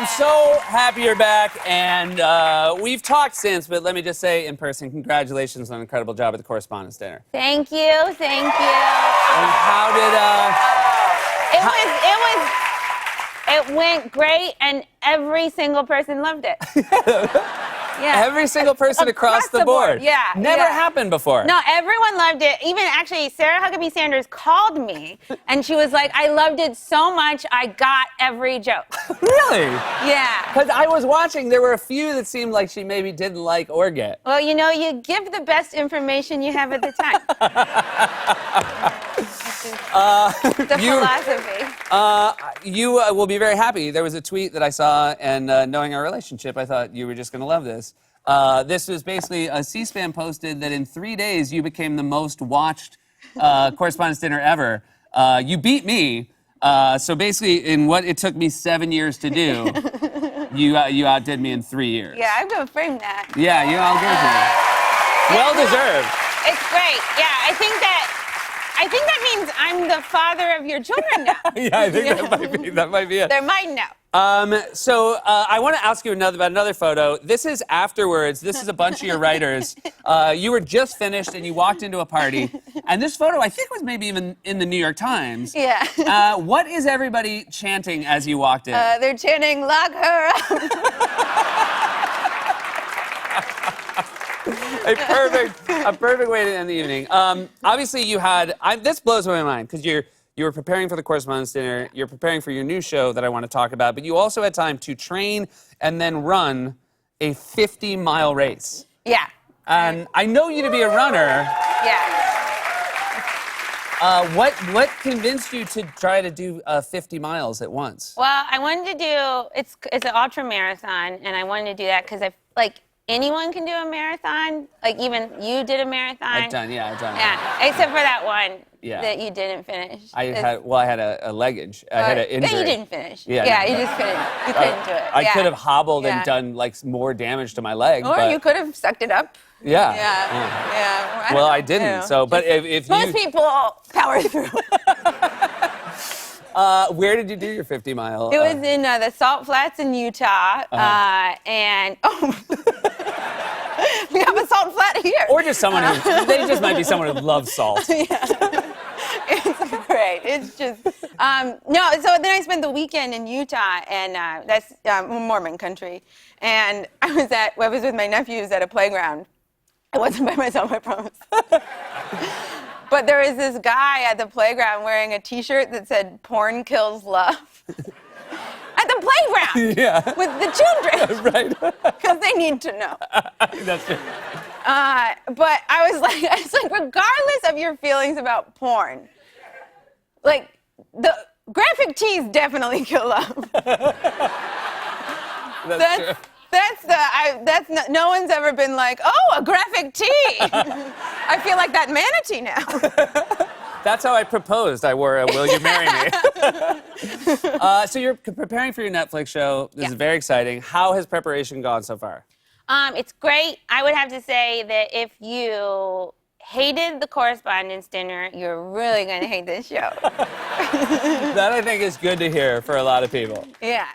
I'm so happy you're back, and we've talked since, but let me just say in person, congratulations on an incredible job at the Correspondents' Dinner. Thank you, thank you. And how did, It went great, and every single person loved it. Yeah. Every single person across the board. Yeah. Never happened before. No, everyone loved it. Even actually, Sarah Huckabee Sanders called me, and she was like, I loved it so much, I got every joke. Really? Yeah. Because I was watching, there were a few that seemed like she maybe didn't like or get. Well, you know, you give the best information you have at the time. It's a philosophy. You will be very happy. There was a tweet that I saw, and knowing our relationship, I thought you were just going to love this. This was basically a C-SPAN posted that in 3 days you became the most watched Correspondents' Dinner ever. You beat me. So basically, in what it took me 7 years to do, you outdid me in 3 years. Yeah, I'm going to frame that. Yeah, you outdid me. Well deserved. It's great. Yeah, I think that means I'm the father of your children now. Yeah, I think that might be it. They're mine now. So I want to ask you about another photo. This is afterwards. This is a bunch of your writers. You were just finished and you walked into a party. And this photo, I think, was maybe even in the New York Times. Yeah. What is everybody chanting as you walked in? They're chanting, lock her up. A perfect way to end the evening. Obviously, you had. This blows my mind because you were preparing for the Correspondents' Dinner. You're preparing for your new show that I want to talk about. But you also had time to train and then run a 50-mile race. Yeah. And I know you to be a runner. Yeah. What convinced you to try to do 50 miles at once? Well, I wanted to do. It's an ultra marathon, and I wanted to do that because anyone can do a marathon. Like, even you did a marathon. I've done. Yeah, except for that one Yeah. that you didn't finish. I had a leggage. I had an injury. That you didn't finish. Yeah, you just couldn't. You couldn't do it. I could have hobbled and done more damage to my leg. Or but you could have sucked it up. Yeah. Yeah. Well, I didn't. So, but if most people power through. Where did you do your 50-mile? It was in the Salt Flats in Utah, and we have a salt flat here. Or just someone they just might be someone who loves salt. Yeah. It's great. It's just no. So then I spent the weekend in Utah, and that's Mormon country. And I was with my nephews at a playground. I wasn't by myself, I promise. But there was this guy at the playground wearing a T-shirt that said "Porn kills love." At the playground. Yeah. With the children. Right. Because they need to know. That's true. But I was like, regardless of your feelings about porn, like, the graphic tees definitely kill love. That's true. No one's ever been like, oh, a graphic tee. I feel like that manatee now. That's how I proposed. I wore a "Will you marry me?" So you're preparing for your Netflix show. This is very exciting. How has preparation gone so far? It's great. I would have to say that if you hated the Correspondents' Dinner, you're really going to hate this show. That, I think, is good to hear for a lot of people. Yeah.